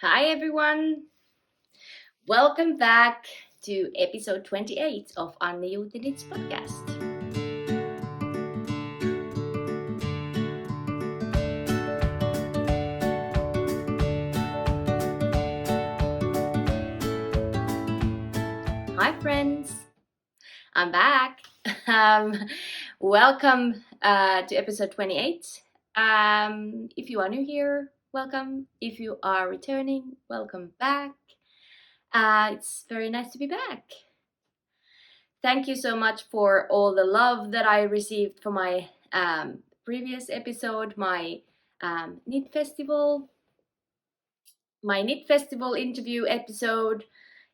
Hi everyone! Welcome back to episode 28 of Annijuuti Knits podcast. Hi friends! I'm back. Welcome to episode 28. If you are new here, welcome. If you are returning, welcome back. It's very nice to be back. Thank you so much for all the love that I received for my previous episode, my knit festival interview episode.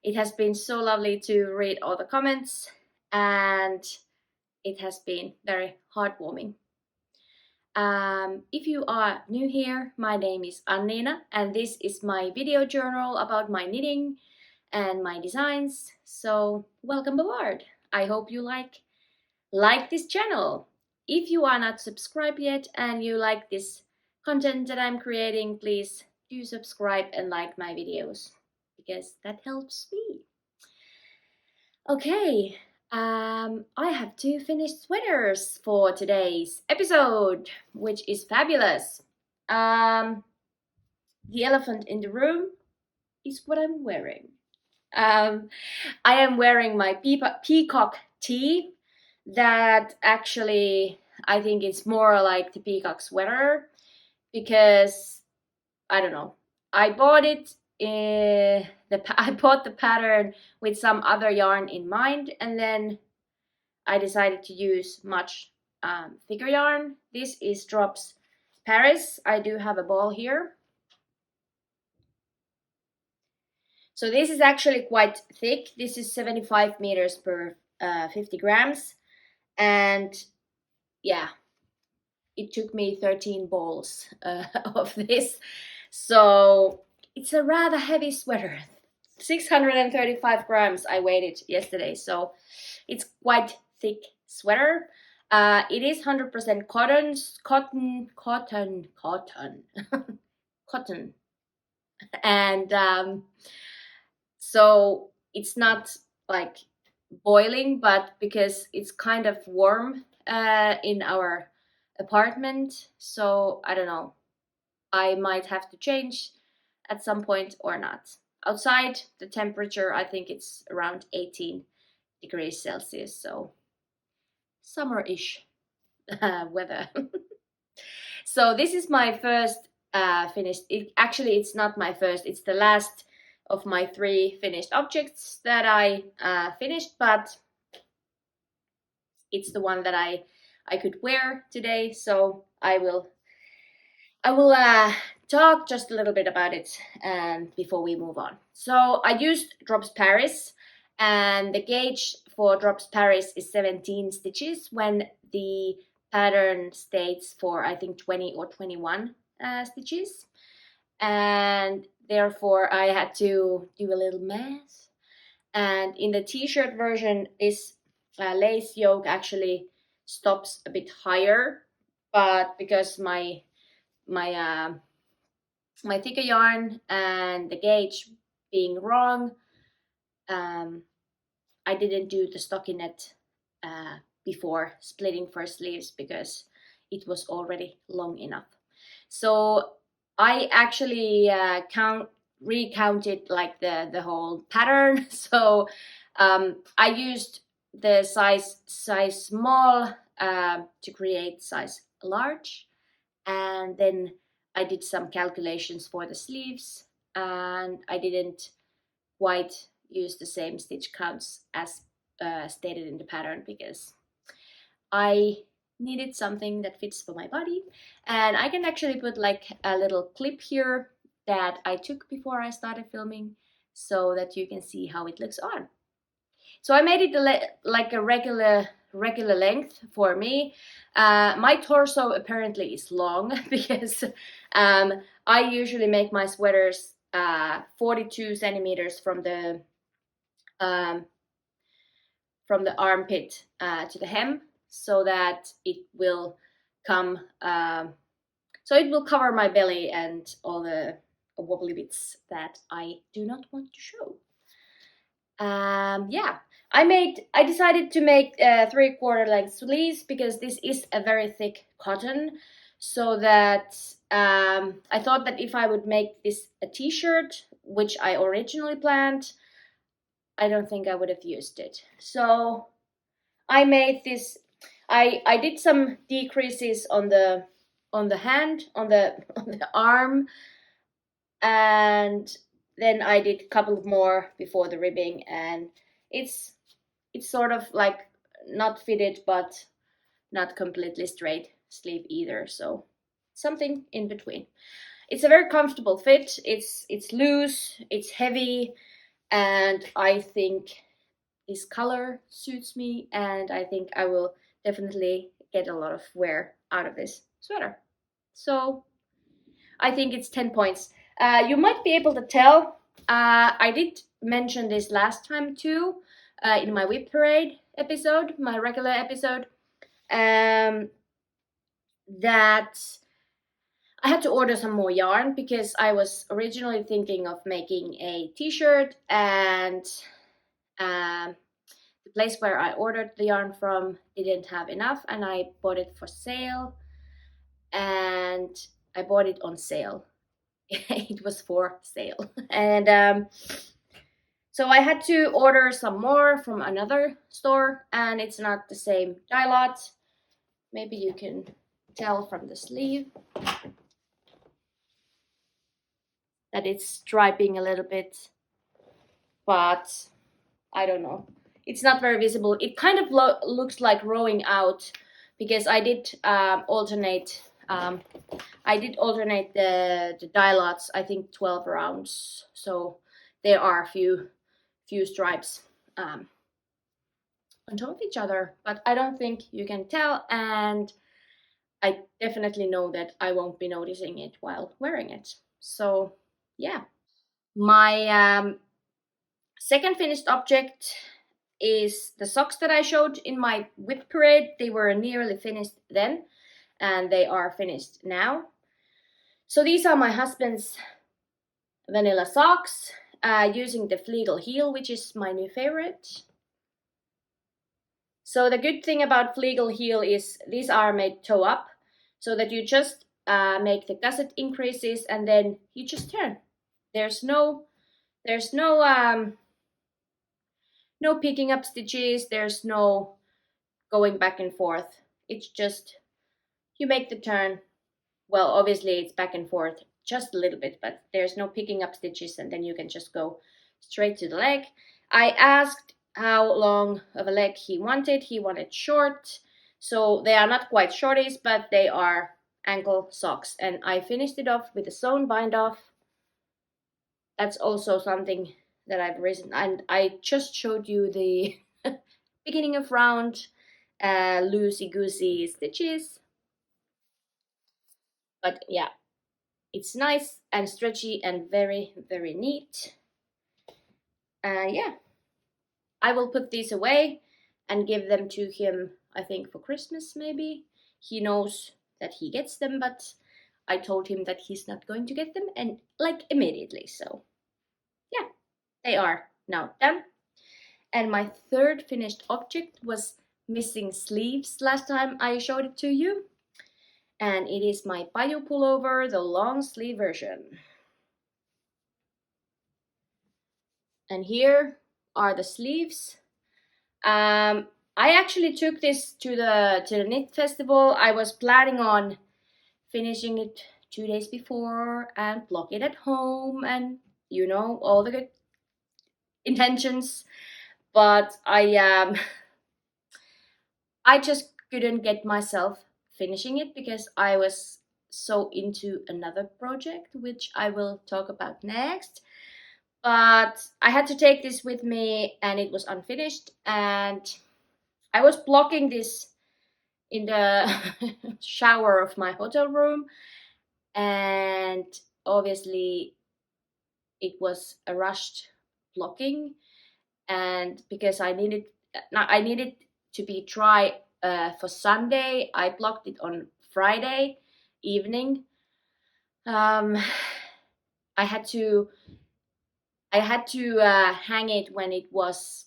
It has been so lovely to read all the comments, and it has been very heartwarming. If you are new here, my name is Annina, and this is my video journal about my knitting and my designs. So welcome aboard. I hope you like this channel. If you are not subscribed yet and you like this content that I'm creating, please do subscribe and like my videos because that helps me. Okay, I have 2 finished sweaters for today's episode, which is fabulous. The elephant in the room is what I'm wearing. I am wearing my Peacock tee that actually I think it's more like the Peacock sweater because I don't know. I bought it. I bought the pattern with some other yarn in mind, and then I decided to use much thicker yarn. This is Drops Paris. I do have a ball here. So this is actually quite thick. This is 75 meters per 50 grams. And yeah, it took me 13 balls of this. So it's a rather heavy sweater. 635 grams I weighed it yesterday. So it's quite thick sweater. It is 100% cotton. And so it's not like boiling, but because it's kind of warm in our apartment, so I don't know, I might have to change at some point or not. Outside the temperature, I think it's around 18 degrees Celsius, so summer-ish weather. So this is my first finished. It's not my first, it's the last of my 3 finished objects that I finished, but it's the one that I could wear today, so I will talk just a little bit about it before we move on. So I used Drops Paris, and the gauge for Drops Paris is 17 stitches when the pattern states for I think 20 or 21 stitches, and therefore I had to do a little math. And in the t-shirt version, this lace yoke actually stops a bit higher, but because my thicker yarn and the gauge being wrong, I didn't do the stockinette before splitting for sleeves because it was already long enough. So I actually recounted like the whole pattern. So I used the size small to create size large, and then I did some calculations for the sleeves, and I didn't quite use the same stitch counts as stated in the pattern because I needed something that fits for my body. And I can actually put like a little clip here that I took before I started filming so that you can see how it looks on. So I made it like a regular length for me. My torso apparently is long because I usually make my sweaters 42 centimeters from the armpit to the hem, so that it will come, so it will cover my belly and all the wobbly bits that I do not want to show. Yeah, I decided to make 3/4 length sleeves because this is a very thick cotton, so that I thought that if I would make this a t-shirt, which I originally planned, I don't think I would have used it. So I made this. I did some decreases on the hand, on the on the arm, and then I did a couple more before the ribbing, and it's sort of like not fitted but not completely straight sleeve either, so something in between. It's a very comfortable fit. It's loose, it's heavy, and I think this color suits me, and I think I will definitely get a lot of wear out of this sweater. So I think it's 10 points. You might be able to tell, I did mention this last time too, in my whip parade episode, my regular episode, that I had to order some more yarn because I was originally thinking of making a t-shirt, and the place where I ordered the yarn from didn't have enough, and I bought it for sale, and I bought it on sale. It was for sale, and so I had to order some more from another store, and it's not the same dye lot. Maybe you can tell from the sleeve that it's striping a little bit, but I don't know. It's not very visible. It kind of looks like rowing out because I did alternate. I did alternate the dye lots. I think 12 rounds, so there are a few stripes on top of each other, but I don't think you can tell, and I definitely know that I won't be noticing it while wearing it. So yeah, my second finished object is the socks that I showed in my whip parade. They were nearly finished then, and they are finished now. So these are my husband's vanilla socks, using the Flegel heel, which is my new favorite. So the good thing about Flegel heel is these are made toe up, so that you just make the gusset increases and then you just turn. There's no picking up stitches. There's no going back and forth. It's just you make the turn. Well, obviously it's back and forth just a little bit, but there's no picking up stitches, and then you can just go straight to the leg. I asked how long of a leg he wanted. He wanted short, so they are not quite shorties, but they are ankle socks, and I finished it off with a sewn bind off. That's also something that I've risen, and I just showed you the beginning of round loosey-goosey stitches, but yeah, it's nice and stretchy and very, very neat. Yeah, I will put these away and give them to him, I think for Christmas maybe. He knows that he gets them, but I told him that he's not going to get them, and like immediately. So yeah, they are now done. And my third finished object was missing sleeves last time I showed it to you, and it is my Paju pullover, the long sleeve version. And here are the sleeves. I actually took this to the knit festival. I was planning on finishing it 2 days before and block it at home, and you know, all the good intentions, but I just couldn't get myself finishing it because I was so into another project, which I will talk about next. But I had to take this with me, and it was unfinished, and I was blocking this in the shower of my hotel room, and obviously it was a rushed blocking, and because I needed to be dry for Sunday, I blocked it on Friday evening. I had to hang it when it was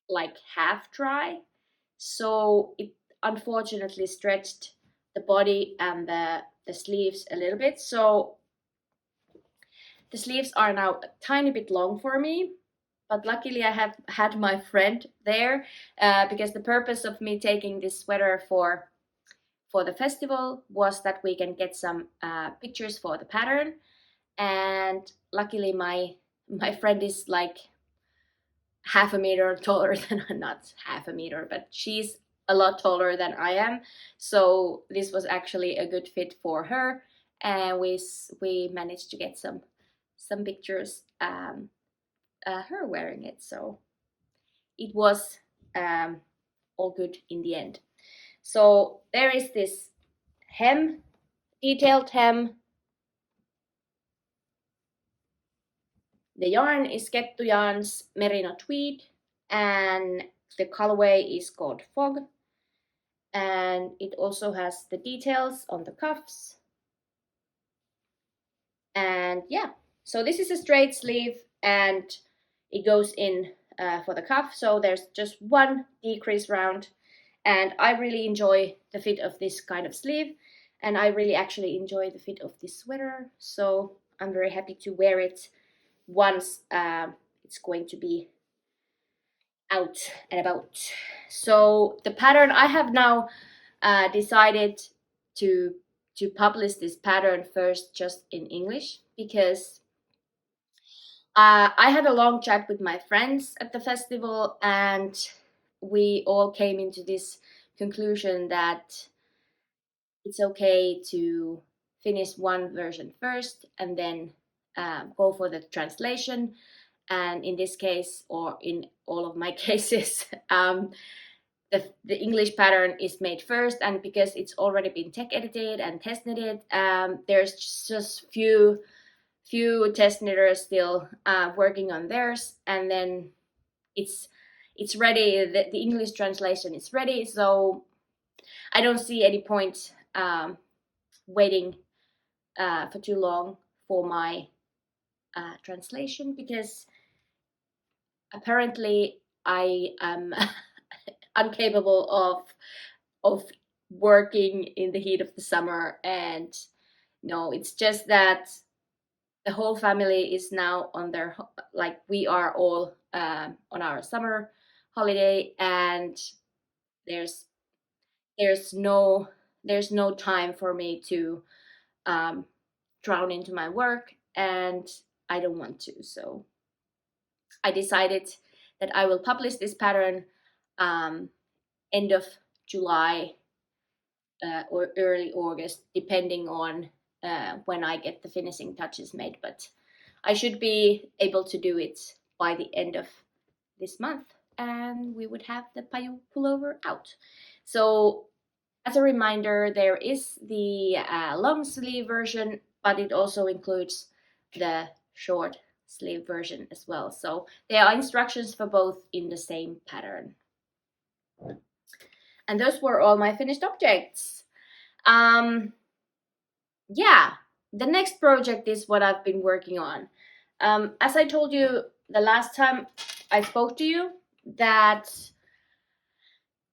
like half dry, so it unfortunately stretched the body and the sleeves a little bit. So the sleeves are now a tiny bit long for me, but luckily I have had my friend there, because the purpose of me taking this sweater for the festival was that we can get some pictures for the pattern. And luckily my friend is like half a meter taller than, not half a meter, but she's a lot taller than I am, so this was actually a good fit for her, and we managed to get some pictures, her wearing it, so it was all good in the end. So there is this hem, detailed hem. The yarn is Kettu Yarn's Merino Tweed, and the colorway is called Fog. And it also has the details on the cuffs. And yeah, so this is a straight sleeve, and it goes in for the cuff, so there's just one decrease round. And I really enjoy the fit of this kind of sleeve, and I really actually enjoy the fit of this sweater, so I'm very happy to wear it once it's going to be out and about. So the pattern, I have now decided to publish this pattern first just in English, because I had a long chat with my friends at the festival, and we all came into this conclusion that it's okay to finish one version first and then go for the translation. And in this case, or in all of my cases, the English pattern is made first, and because it's already been tech edited and test knitted, there's just few test knitters still working on theirs, and then it's ready. The English translation is ready, so I don't see any point waiting for too long for my translation, because apparently I am incapable of working in the heat of the summer. And no, it's just that the whole family is now on their, like, we are all on our summer holiday, and there's no time for me to drown into my work, and I don't want to. So I decided that I will publish this pattern end of July or early August, depending on when I get the finishing touches made. But I should be able to do it by the end of this month, and we would have the Paju pullover out. So as a reminder, there is the long sleeve version, but it also includes the short sleeve version as well. So there are instructions for both in the same pattern. And those were all my finished objects. Yeah, the next project is what I've been working on. As I told you the last time I spoke to you, that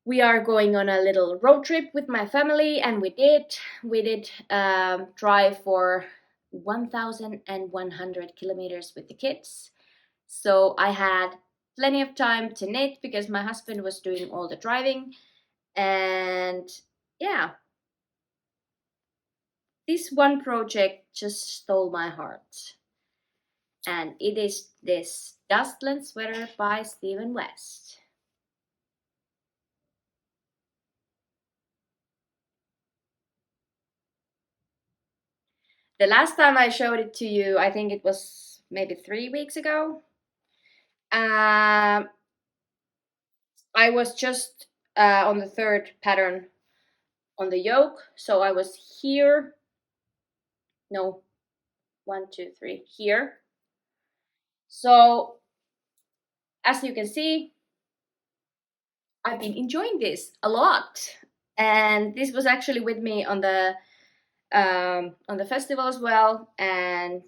we are going on a little road trip with my family, and we did drive for 1,100 kilometers with the kids. So I had plenty of time to knit because my husband was doing all the driving. And yeah, this one project just stole my heart, and it is this Dustland sweater by Stephen West. The last time I showed it to you, I think it was maybe 3 weeks ago. I was just on the third pattern on the yoke, so I was here. No, 1, 2, 3, here. So as you can see, I've been enjoying this a lot, and this was actually with me on the festival as well. And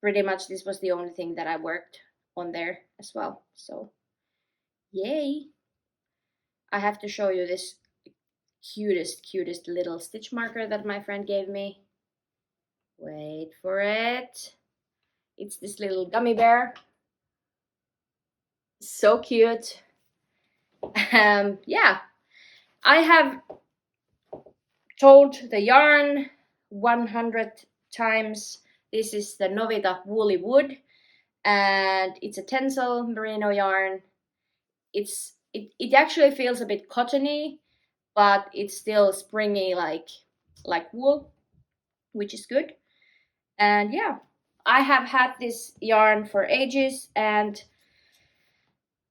pretty much this was the only thing that I worked on there as well. So yay. I have to show you this cutest little stitch marker that my friend gave me. Wait for it. It's this little gummy bear. So cute. Yeah, I have told the yarn 100 times. This is the Novita Woolly Wood, and it's a tencel merino yarn. It actually feels a bit cottony, but it's still springy like wool, which is good. And yeah, I have had this yarn for ages, and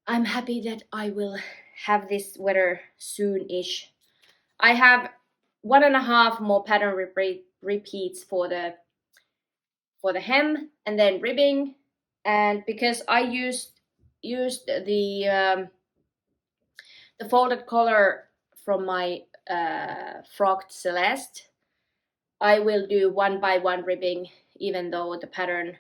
I'm happy that I will have this sweater soon-ish. I have 1.5 more pattern repeats for the hem and then ribbing, and because I used the folded collar from my frocked Celeste, I will do 1 by 1 ribbing, even though the pattern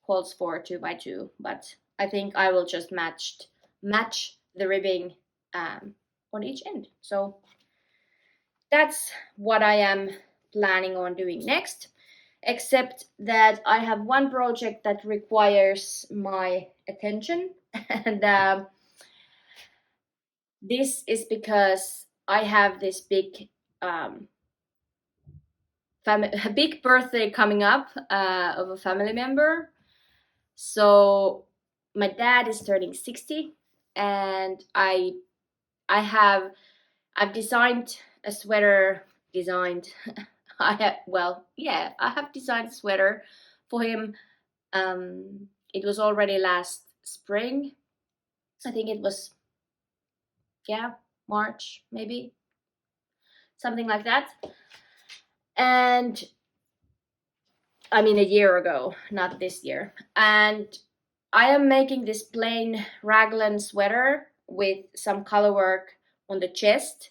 calls for 2 by 2. But I think I will just match the ribbing on each end. So that's what I am planning on doing next, except that I have one project that requires my attention, and this is because I have this big big birthday coming up of a family member. So my dad is turning 60, and I've designed a sweater. I have designed a sweater for him. It was already last spring. I think it was March, maybe something like that. And I mean a year ago, not this year. And I am making this plain raglan sweater with some color work on the chest.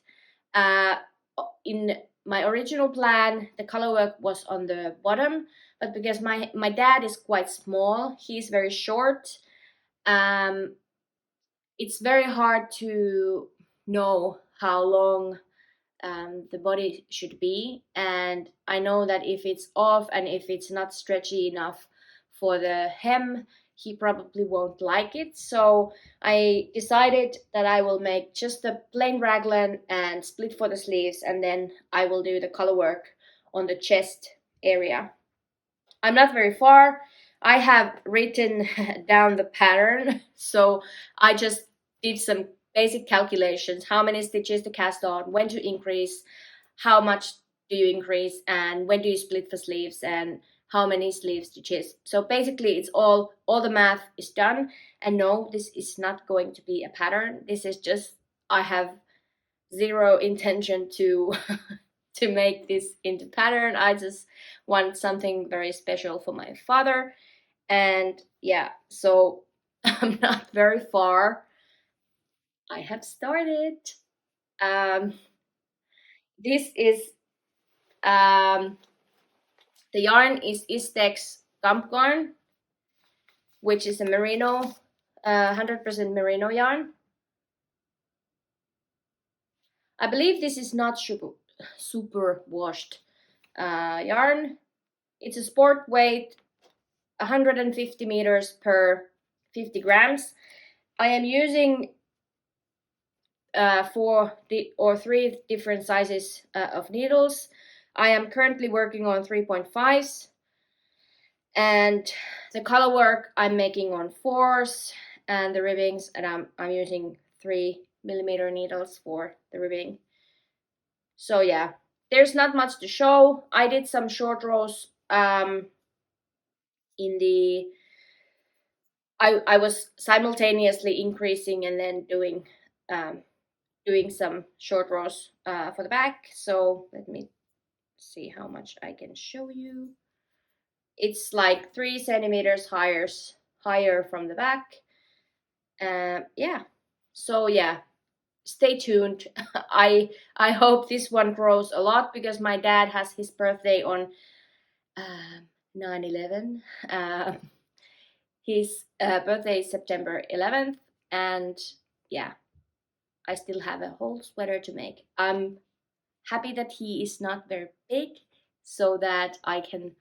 In my original plan, the color work was on the bottom, but because my dad is quite small, he's very short, it's very hard to know how long the body should be, and I know that if it's off and if it's not stretchy enough for the hem, he probably won't like it. So I decided that I will make just a plain raglan and split for the sleeves, and then I will do the color work on the chest area. I'm not very far. I have written down the pattern, so I just did some basic calculations: how many stitches to cast on, when to increase, how much do you increase, and when do you split for sleeves, and how many sleeve stitches. So basically it's all the math is done. And no, this is not going to be a pattern. This is just, I have zero intention to to make this into pattern. I just want something very special for my father. And yeah, so I'm not very far. I have started. This is the yarn is Istex Gump Yarn, which is a merino, 100% merino yarn. I believe this is not super washed yarn. It's a sport weight, 150 meters per 50 grams. I am using 3 different sizes of needles. I am currently working on 3.5s, and the color work I'm making on 4s, and the ribbings, and I'm using 3mm needles for the ribbing. So yeah, there's not much to show. I did some short rows in the I was simultaneously increasing and then doing some short rows for the back. So let me see how much I can show you. It's like 3 centimeters higher from the back. Yeah. So yeah, stay tuned. I hope this one grows a lot, because my dad has his birthday on 9/11. His birthday is September 11th, and yeah, I still have a whole sweater to make. I'm happy that he is not very big, so that I can,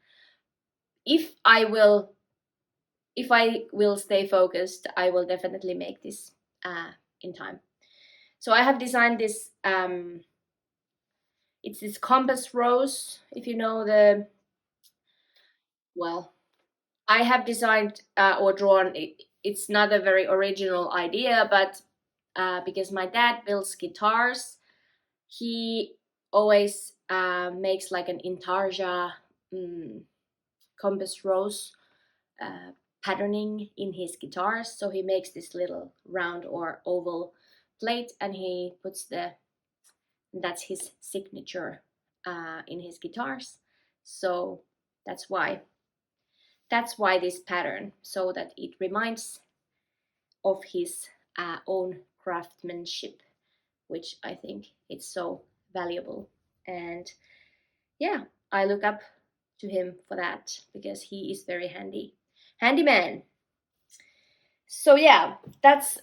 if I will, stay focused, I will definitely make this in time. So I have designed this. It's this compass rose. If you know the, well, I have designed or drawn. It's not a very original idea, but because my dad builds guitars, he always makes like an intarsia compass rose patterning in his guitars. So he makes this little round or oval plate, and he puts that's his signature in his guitars. So that's why this pattern, so that it reminds of his own craftsmanship, which I think it's so valuable. And yeah, I look up to him for that because he is very handyman. So yeah, that's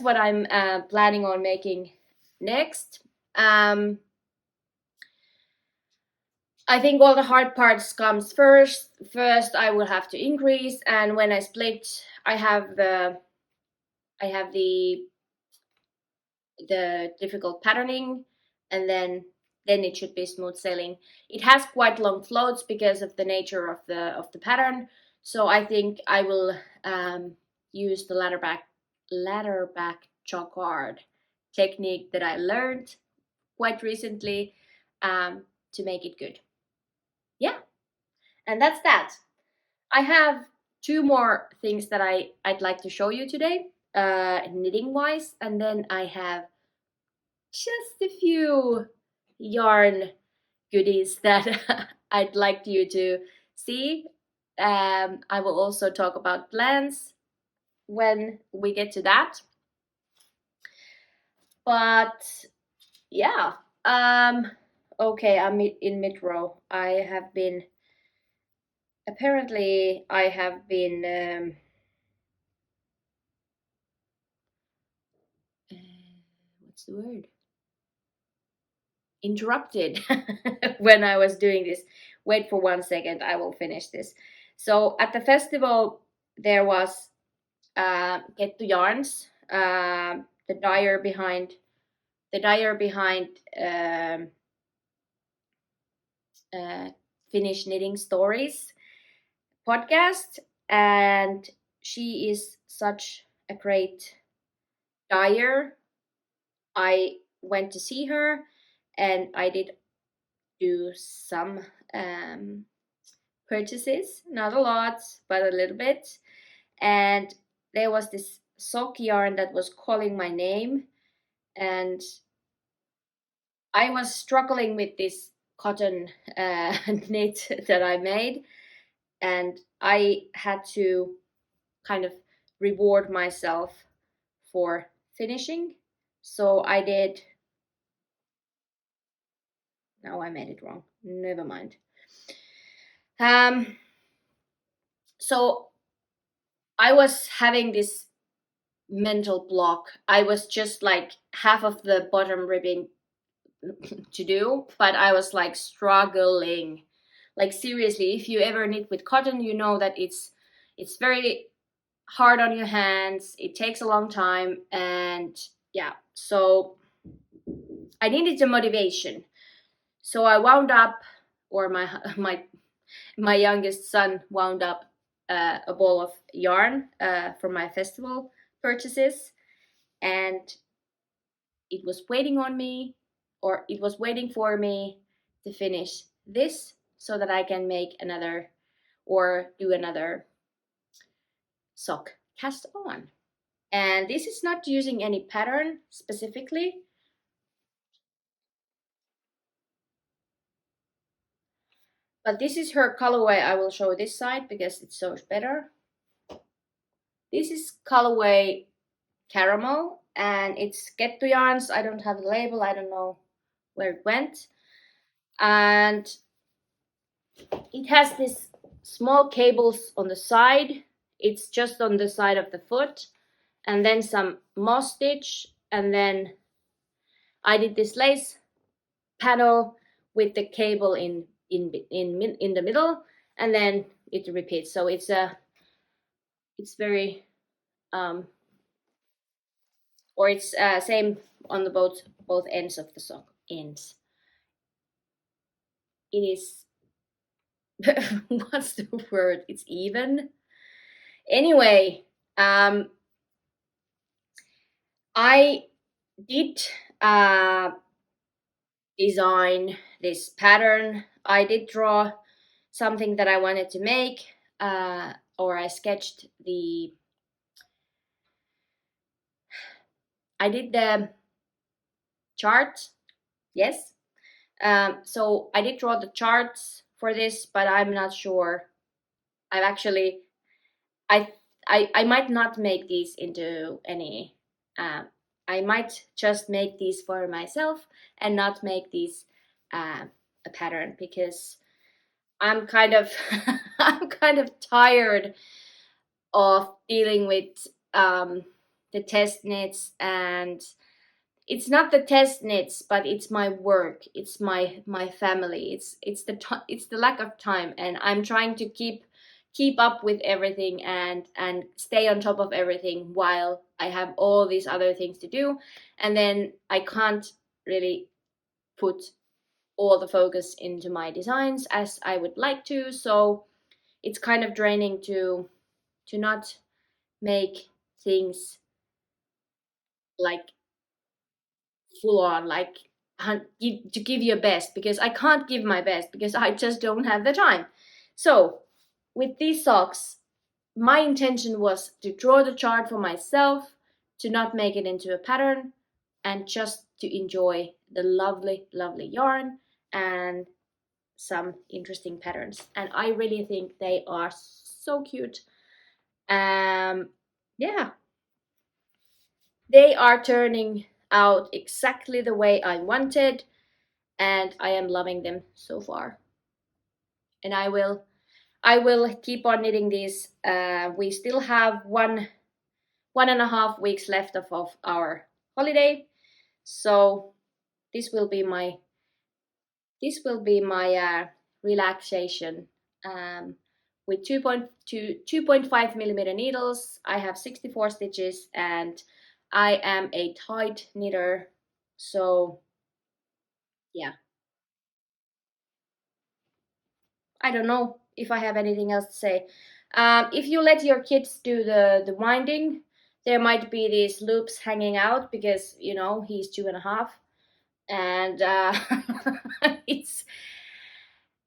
what I'm planning on making next. I think all the hard parts comes first. First, I will have to increase, and when I split, I have the difficult patterning, and then it should be smooth sailing. It has quite long floats because of the nature of the pattern. So I think I will use the ladder back jacquard technique that I learned quite recently to make it good. Yeah, and that's that. I have two more things that I'd like to show you today, knitting wise, and then I have just a few yarn goodies that I'd like you to see. I will also talk about plans when we get to that. But yeah, okay, I'm in mid row. I have been what's the word? Interrupted when I was doing this. Wait for 1 second, I will finish this. So at the festival, there was Get to Yarns, the dyer behind Finnish Knitting Stories podcast, and she is such a great dyer. I went to see her, and I did do some purchases, not a lot, but a little bit. And there was this sock yarn that was calling my name, and I was struggling with this cotton knit that I made, and I had to kind of reward myself for finishing. So I did. Now I made it wrong. Never mind. So I was having this mental block. I was just like half of the bottom ribbing to do, but I was like struggling. Like seriously, if you ever knit with cotton, you know that it's very hard on your hands. It takes a long time, and yeah, so I needed the motivation. So I wound up, or my youngest son wound up a ball of yarn from my festival purchases, and it was waiting on me, or it was waiting for me to finish this so that I can make another or do another sock cast on. And this is not using any pattern specifically, but this is her colorway. I will show this side because it shows better. This is colorway caramel, and it's Get to Yarns. I don't have the label. I don't know where it went. And it has this small cables on the side. It's just on the side of the foot, and then some moss stitch, and then I did this lace panel with the cable in the middle, and then it repeats. So it's very or it's same on the both ends of the sock ends. It is what's the word? It's even. Anyway, I did design this pattern. I did draw something that I wanted to make, or I sketched I did the chart, yes. So I did draw the charts for this, but I'm not sure. I've actually, I might not make these into any, I might just make these for myself and not make these a pattern, because I'm kind of I'm kind of tired of dealing with the test knits, and it's not the test knits, but it's my work, it's my family, it's the lack of time, and I'm trying to keep up with everything and stay on top of everything while I have all these other things to do, and then I can't really put all the focus into my designs as I would like to. So it's kind of draining to not make things like full on, like to give your best, because I can't give my best because I just don't have the time. So with these socks, my intention was to draw the chart for myself, to not make it into a pattern, and just to enjoy the lovely yarn and some interesting patterns. And I really think they are so cute. Yeah, they are turning out exactly the way I wanted, and I am loving them so far. And I will keep on knitting these. We still have 1.5 weeks left of our holiday, so this will be my relaxation, with 2.5 millimeter needles. I have 64 stitches, and I am a tight knitter, so yeah. I don't know if I have anything else to say. If you let your kids do the winding, there might be these loops hanging out, because he's 2.5, and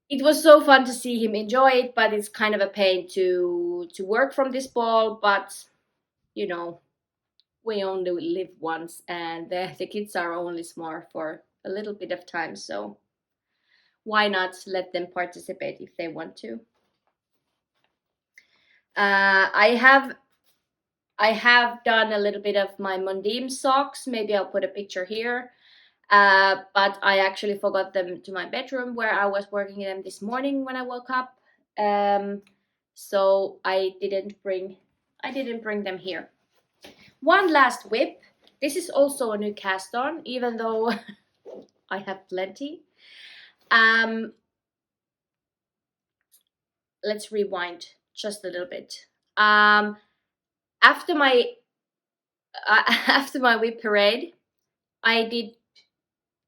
it was so fun to see him enjoy it, but it's kind of a pain to work from this ball. But we only live once, and the kids are only smart for a little bit of time, so why not let them participate if they want to. I have done a little bit of my Mondim socks. Maybe I'll put a picture here. But I actually forgot them to my bedroom, where I was working them this morning when I woke up. So I didn't bring them here. One last whip. This is also a new cast on, even though I have plenty. Let's rewind just a little bit. After my whip parade, I did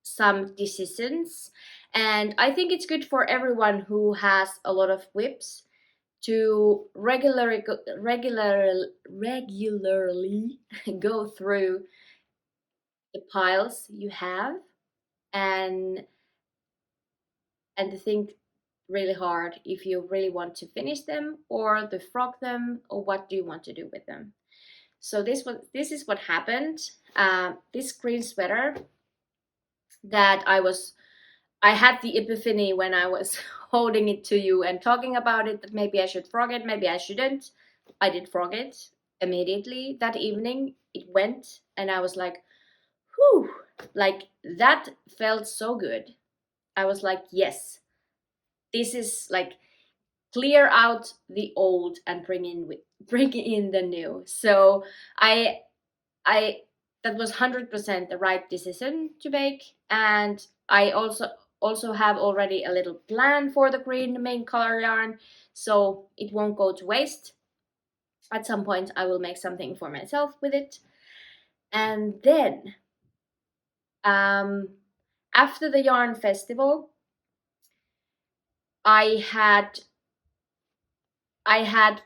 some decisions, and I think it's good for everyone who has a lot of whips to regularly go through the piles you have, and to think really hard if you really want to finish them, or to frog them, or what do you want to do with them. So this is what happened. This green sweater that I had the epiphany when I was holding it to you and talking about it, that maybe I should frog it, maybe I shouldn't. I did frog it immediately that evening. It went, and I was like, whew, like that felt so good. I was like, yes, this is like clear out the old and bring in the new. So I that was 100% the right decision to make, and I also have already a little plan for the green main color yarn, so it won't go to waste. At some point I will make something for myself with it. And then after the yarn festival, I had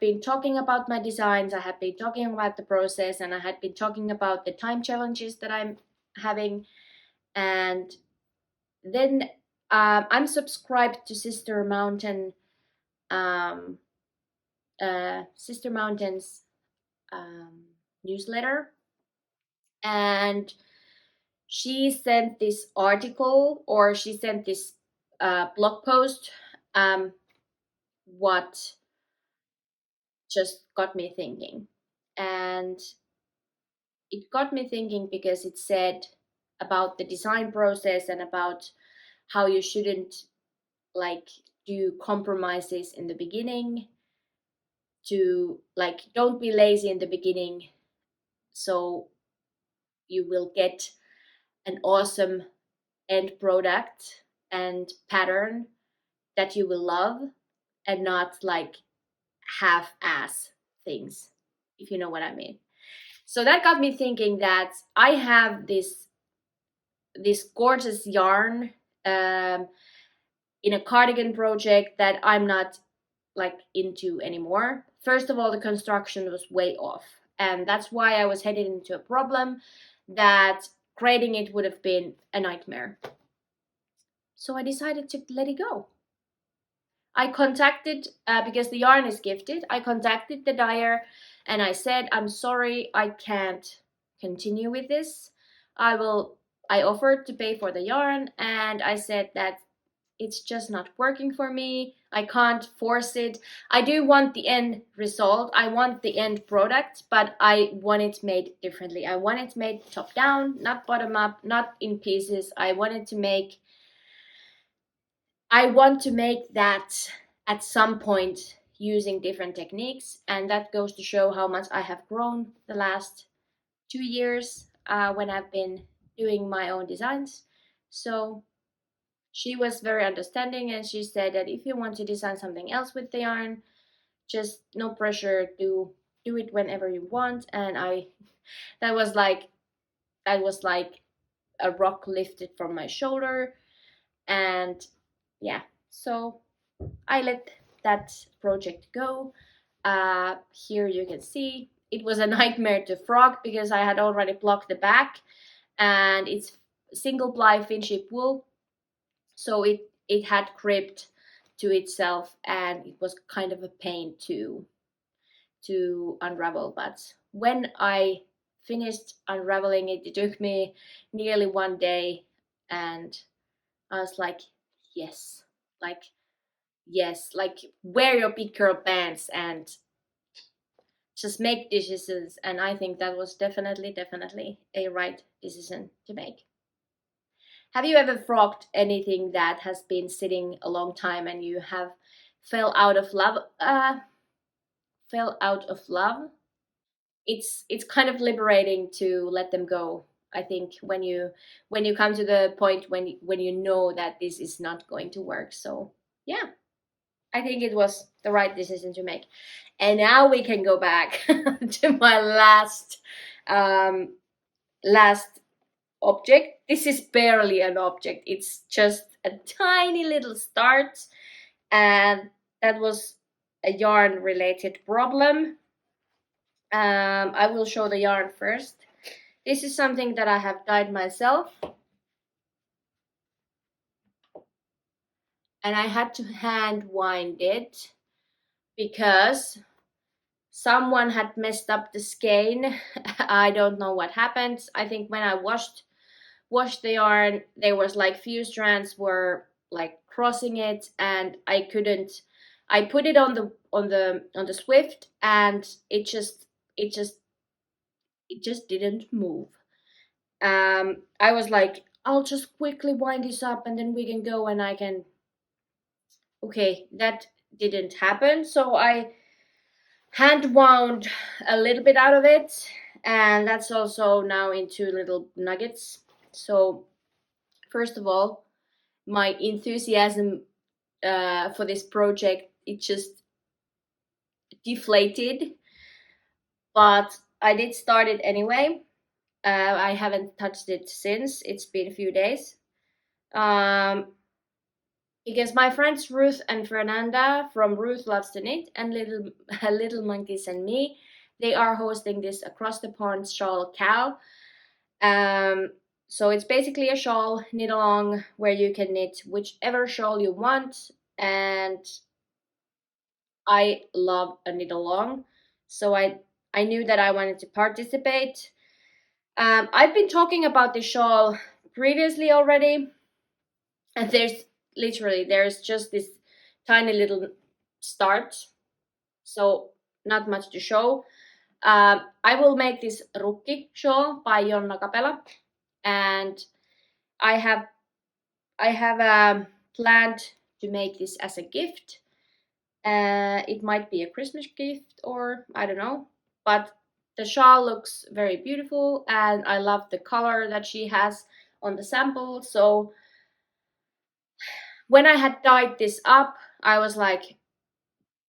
been talking about my designs, I had been talking about the process, and I had been talking about the time challenges that I'm having. And then I'm subscribed to Sister Mountain's newsletter, and she sent this article, or she sent this blog post, what just got me thinking. And it got me thinking because it said about the design process and about how you shouldn't like do compromises in the beginning, to like don't be lazy in the beginning, so you will get an awesome end product and pattern that you will love, and not like half-ass things, if you know what I mean. So that got me thinking that I have this gorgeous yarn in a cardigan project that I'm not like into anymore. First of all, the construction was way off, and that's why I was headed into a problem that creating it would have been a nightmare. So I decided to let it go. I contacted, because the yarn is gifted, I contacted the dyer and I said, I'm sorry, I can't continue with this. I offered to pay for the yarn, and I said that it's just not working for me. I can't force it. I do want the end result. I want the end product, but I want it made differently. I want it made top down, not bottom up, not in pieces. I want to make that at some point using different techniques, and that goes to show how much I have grown the last 2 years when I've been doing my own designs. So she was very understanding, and she said that if you want to design something else with the yarn, just no pressure, do it whenever you want. And that was like a rock lifted from my shoulder. And yeah, so I let that project go. Here you can see it was a nightmare to frog because I had already blocked the back, and it's single ply Finship wool, so it had cribbed to itself, and it was kind of a pain to unravel. But when I finished unraveling it, it took me nearly 1 day, and I was like, yes, like yes, like wear your big girl pants and just make decisions. And I think that was definitely a right decision to make. Have you ever frogged anything that has been sitting a long time and you have fell out of love? It's kind of liberating to let them go. I think when you come to the point when you know that this is not going to work. So yeah, I think it was the right decision to make. And now we can go back to my last object. This is barely an object. It's just a tiny little start, and that was a yarn related problem. I will show the yarn first. This is something that I have dyed myself, and I had to hand wind it because someone had messed up the skein. I don't know what happened. I think when I washed the yarn, there was like few strands were like crossing it, and I couldn't. I put it on the Swift, and it just didn't move. I was like, I'll just quickly wind this up and then we can go, and I can. Okay, that didn't happen. So I hand wound a little bit out of it, and that's also now into little nuggets. So first of all, my enthusiasm for this project, it just deflated, but I did start it anyway. I haven't touched it since. It's been a few days. Because my friends Ruth and Fernanda from Ruth Loves to Knit and Little Monkeys and Me, they are hosting this Across the Pond shawl cow. So it's basically a shawl knit along where you can knit whichever shawl you want, and I love a knit along, so I knew that I wanted to participate. I've been talking about the shawl previously already, and there's just this tiny little start, so not much to show. I will make this Rukki shawl by Jonna Kapela, and I have planned to make this as a gift. It might be a Christmas gift, or I don't know, but the shawl looks very beautiful, and I love the color that she has on the sample. So when I had dyed this up, I was like,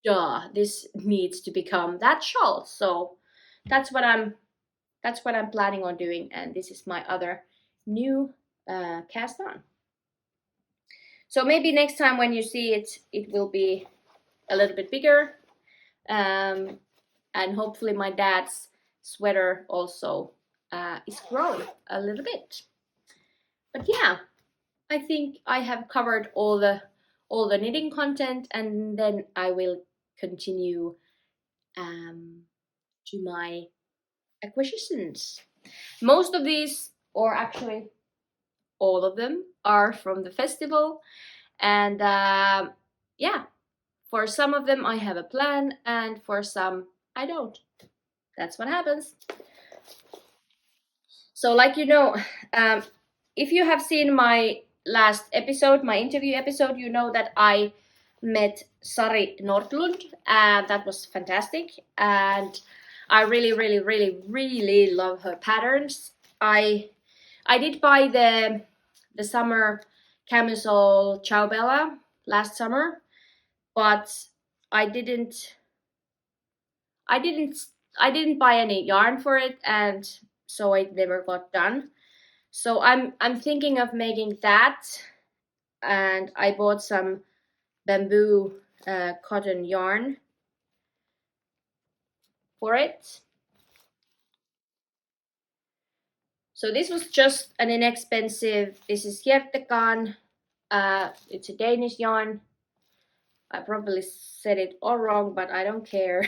duh, this needs to become that shawl. So that's what I'm planning on doing, and this is my other new cast on. So maybe next time when you see it, it will be a little bit bigger, and hopefully my dad's sweater also is growing a little bit. But yeah, I think I have covered all the knitting content, and then I will continue to my acquisitions. Most of these, or actually all of them, are from the festival, and yeah, for some of them I have a plan, and for some I don't. That's what happens. So like if you have seen my last episode, my interview episode, you know that I met Sari Nordlund, and that was fantastic, and I really really really really love her patterns. I did buy the summer camisole Ciao Bella last summer, but I didn't I didn't I didn't buy any yarn for it, and so it never got done. So I'm thinking of making that, and I bought some bamboo cotton yarn for it. So this was just an inexpensive. This is Hjertekan. It's a Danish yarn. I probably said it all wrong, but I don't care.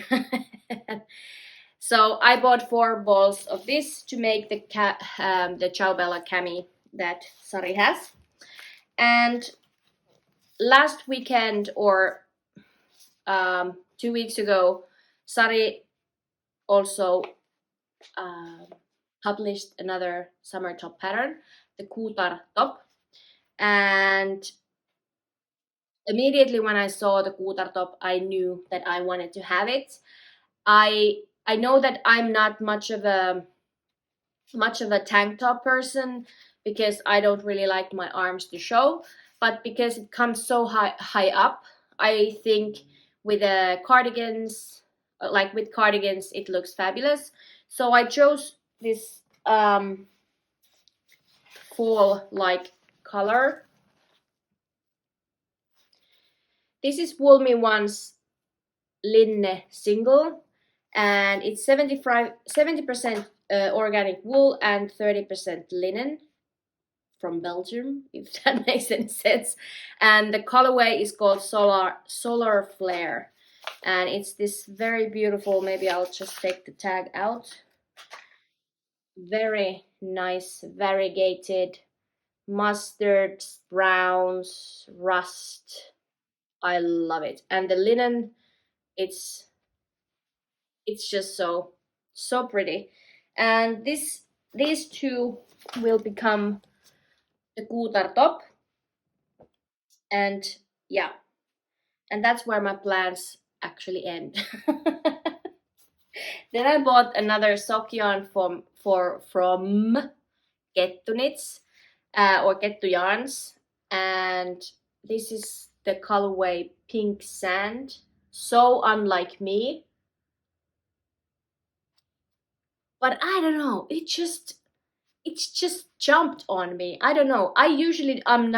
So I bought 4 balls of this to make the Ciao Bella cami that Sari has. And last weekend, or 2 weeks ago, Sari also published another summer top pattern, the Kuutar top. And immediately when I saw the Kuutar top, I knew that I wanted to have it. I know that I'm not much of a tank top person, because I don't really like my arms to show, but because it comes so high up, I think with cardigans, it looks fabulous. So I chose this fall like color. This is Woolme One's Lene single, and it's 70% organic wool and 30% linen from Belgium, if that makes any sense. And the colorway is called Solar Flare, and it's this very beautiful, maybe I'll just take the tag out, very nice variegated mustards, browns, rust. I love it. And the linen, it's just so pretty. And these two will become the Kuutar top. And yeah, and that's where my plans actually end. Then I bought another sock yarn from Kettu Knits, or Kettu Yarns, and this is the colorway Pink Sand. So unlike me, but I don't know, it's just jumped on me. I don't know. I usually I'm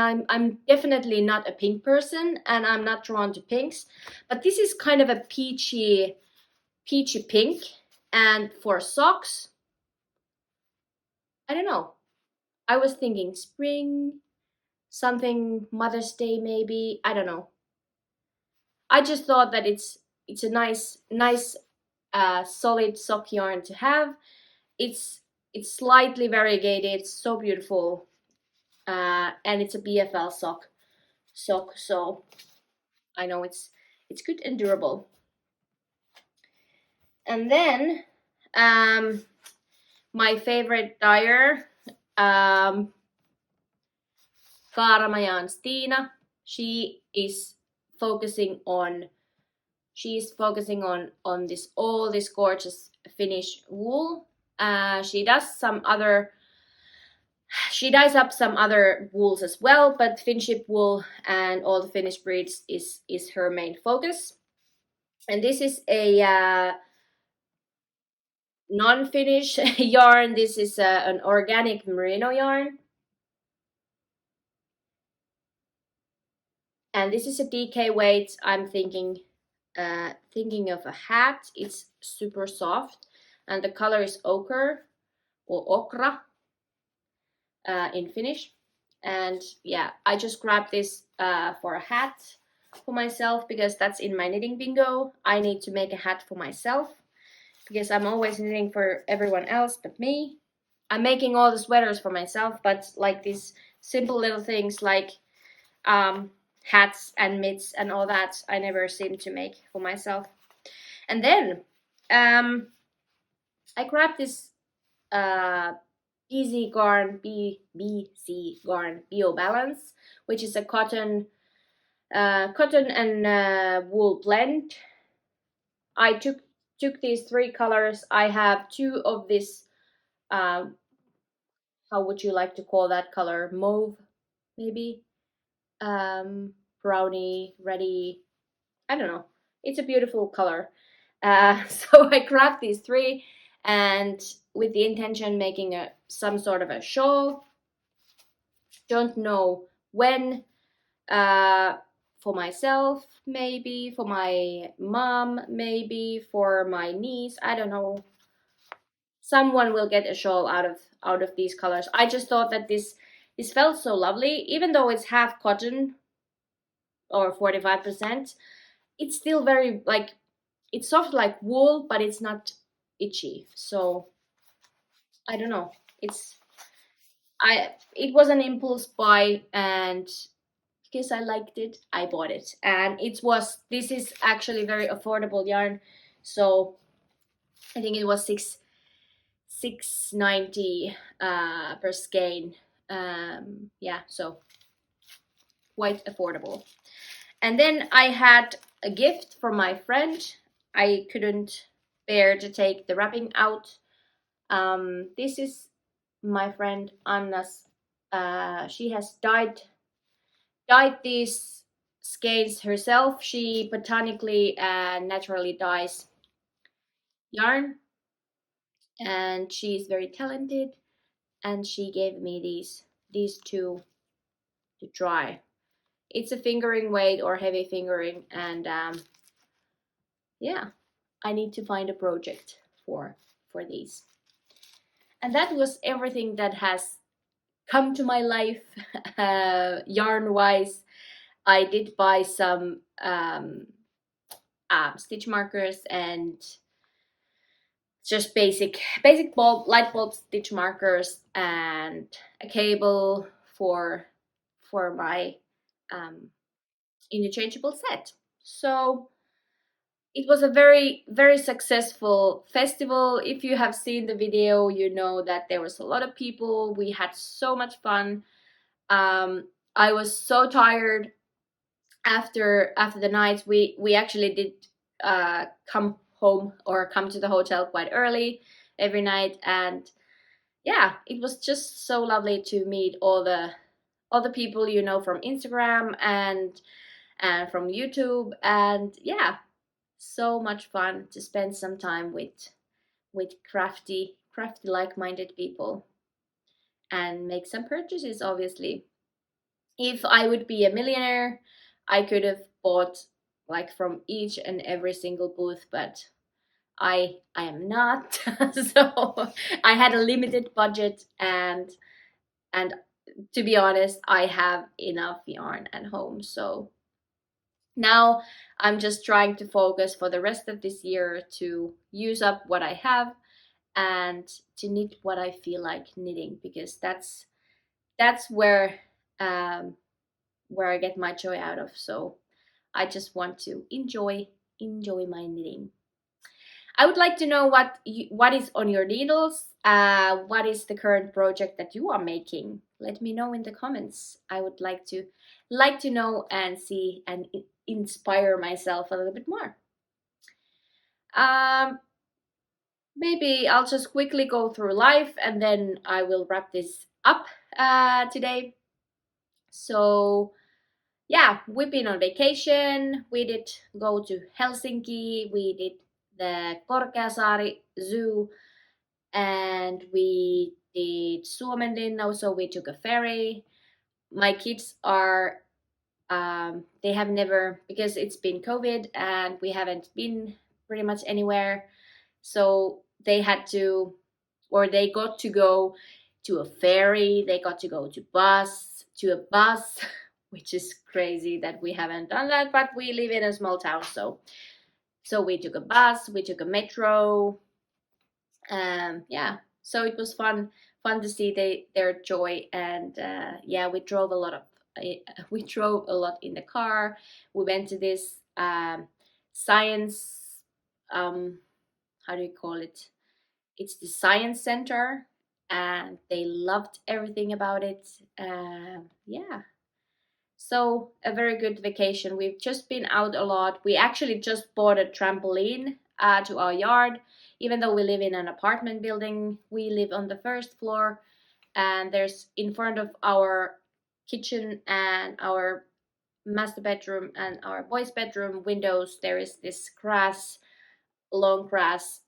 definitely not a pink person, and I'm not drawn to pinks, but this is kind of a peachy pink, and for socks, I don't know. I was thinking spring, something Mother's Day maybe. I don't know. I just thought that it's a nice solid sock yarn to have. It's slightly variegated. It's so beautiful, and it's a BFL sock. So I know it's good and durable. And then my favorite dyer, Kaaramajan Stina. She's focusing on this all this gorgeous Finnish wool. She dyes up some other wools as well, but Finship wool and all the Finnish breeds is her main focus. And this is a non-Finnish yarn. This is an organic merino yarn, and this is a DK weight. I'm thinking of a hat. It's super soft, and the color is ochre or okra in Finnish. And yeah, I just grabbed this for a hat for myself because that's in my knitting bingo. I need to make a hat for myself because I'm always knitting for everyone else but me. I'm making all the sweaters for myself, but like these simple little things like hats and mitts and all that, I never seem to make for myself. And then I grabbed this BC Garn Bio Balance, which is a cotton and wool blend. I took these 3 colors. I have 2 of this, how would you like to call that color? Mauve, maybe? Brownie, reddy, I don't know. It's a beautiful color. So I grabbed these 3, and with the intention making some sort of a shawl. Don't know when. For myself, maybe for my mom, maybe for my niece. I don't know. Someone will get a shawl out of these colors. I just thought that this felt so lovely, even though it's half cotton or 45%. It's still very like it's soft like wool, but it's not itchy. So I don't know. It was an impulse buy, and because I liked it, I bought it. And this is actually very affordable yarn. So I think it was $6.90 per skein. Yeah, so quite affordable. And then I had a gift from my friend. I couldn't bear to take the wrapping out. This is my friend Anna's. She has dyed these skeins herself. She botanically and naturally dyes yarn, and she's very talented. And she gave me these 2 to try. It's a fingering weight or heavy fingering, and yeah, I need to find a project for these. And that was everything that has come to my life yarn wise. I did buy some stitch markers and just basic light bulb stitch markers, and a cable for my interchangeable set. So it was a very, very successful festival. If you have seen the video, you know that there was a lot of people. We had so much fun. I was so tired after the nights, we actually did come home or come to the hotel quite early every night. And yeah, it was just so lovely to meet all the people you know from Instagram and from YouTube. And yeah, so much fun to spend some time with crafty like-minded people and make some purchases. Obviously, if I would be a millionaire, I could have bought like from each and every single booth, but I am not. So I had a limited budget, and to be honest, I have enough yarn at home. So now I'm just trying to focus for the rest of this year to use up what I have and to knit what I feel like knitting, because that's where I get my joy out of. So I just want to enjoy my knitting. I would like to know what is on your needles. What is the current project that you are making? Let me know in the comments. I would like to know and see and inspire myself a little bit more. Um, Maybe I'll just quickly go through life and then I will wrap this up today. So yeah, we've been on vacation. We did go to Helsinki. We did the Korkeasaari Zoo, and we did Suomenlinna. So we took a ferry. My kids are they have never, because it's been COVID and we haven't been pretty much anywhere. So they had to, or they got to go to a ferry. They got to go to a bus, which is crazy that we haven't done that. But we live in a small town, so we took a bus, we took a metro. Yeah, so it was fun to see their joy. And yeah, we drove a lot in the car. We went to this science, how do you call it, it's the science center, and they loved everything about it. Yeah, so a very good vacation. We've just been out a lot. We actually just bought a trampoline to our yard. Even though we live in an apartment building, we live on the first floor, and there's in front of our kitchen and our master bedroom and our boys' bedroom windows, there is this long grass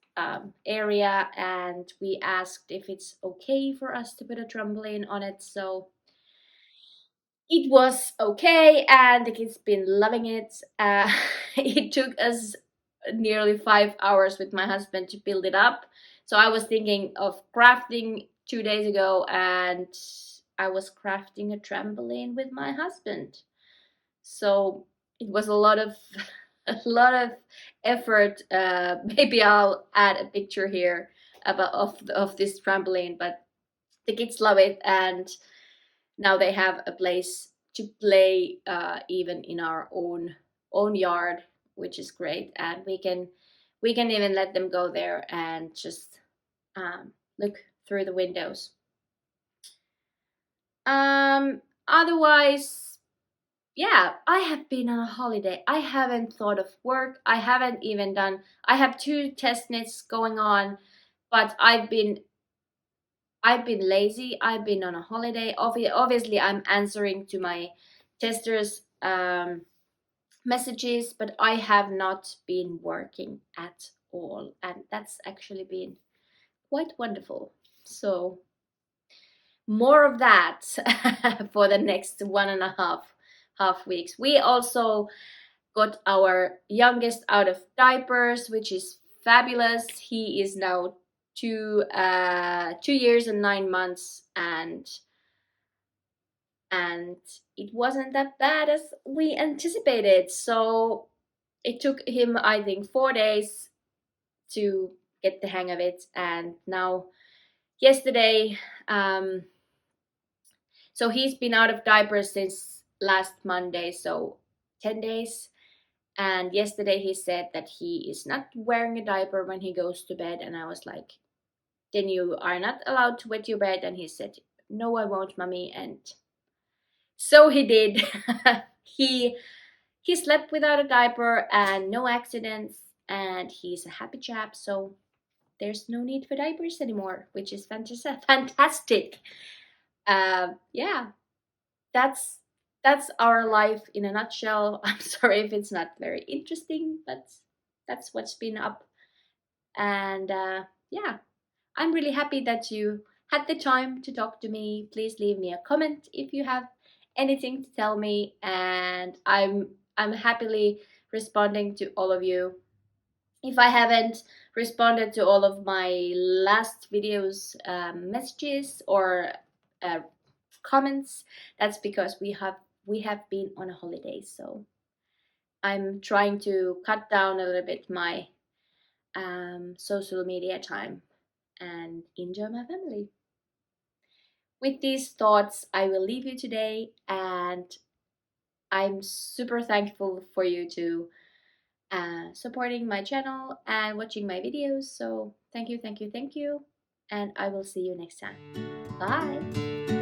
area, and we asked if it's okay for us to put a trampoline on it. So it was okay, and the kids been loving it. It took us nearly 5 hours with my husband to build it up. So I was thinking of crafting 2 days ago, and I was crafting a trampoline with my husband. So it was a lot of a lot of effort. Maybe I'll add a picture here of this trampoline, but the kids love it, and now they have a place to play even in our own yard, which is great. And we can even let them go there and just look through the windows. Otherwise, yeah, I have been on a holiday. I haven't thought of work. I have 2 test knits going on, but I've been lazy. I've been on a holiday. Obviously, I'm answering to my testers' messages, but I have not been working at all, and that's actually been quite wonderful. So more of that for the next 1.5 weeks. We also got our youngest out of diapers, which is fabulous. He is now 2 years and 9 months, and it wasn't that bad as we anticipated. So it took him, I think, 4 days to get the hang of it. And now yesterday, so he's been out of diapers since last Monday, so 10 days. And yesterday he said that he is not wearing a diaper when he goes to bed. And I was like, then you are not allowed to wet your bed. And he said, no, I won't, mommy. And so he did. he he slept without a diaper and no accidents, and he's a happy chap, so there's no need for diapers anymore, which is fantastic. Yeah, that's our life in a nutshell. I'm sorry if it's not very interesting, but that's what's been up. And yeah, I'm really happy that you had the time to talk to me. Please leave me a comment if you have anything to tell me, and I'm happily responding to all of you. If I haven't responded to all of my last videos messages or uh, comments, that's because we have been on a holiday, so I'm trying to cut down a little bit my social media time and enjoy my family. With these thoughts, I will leave you today, and I'm super thankful for you to supporting my channel and watching my videos. So thank you, thank you, thank you, and I will see you next time. Bye.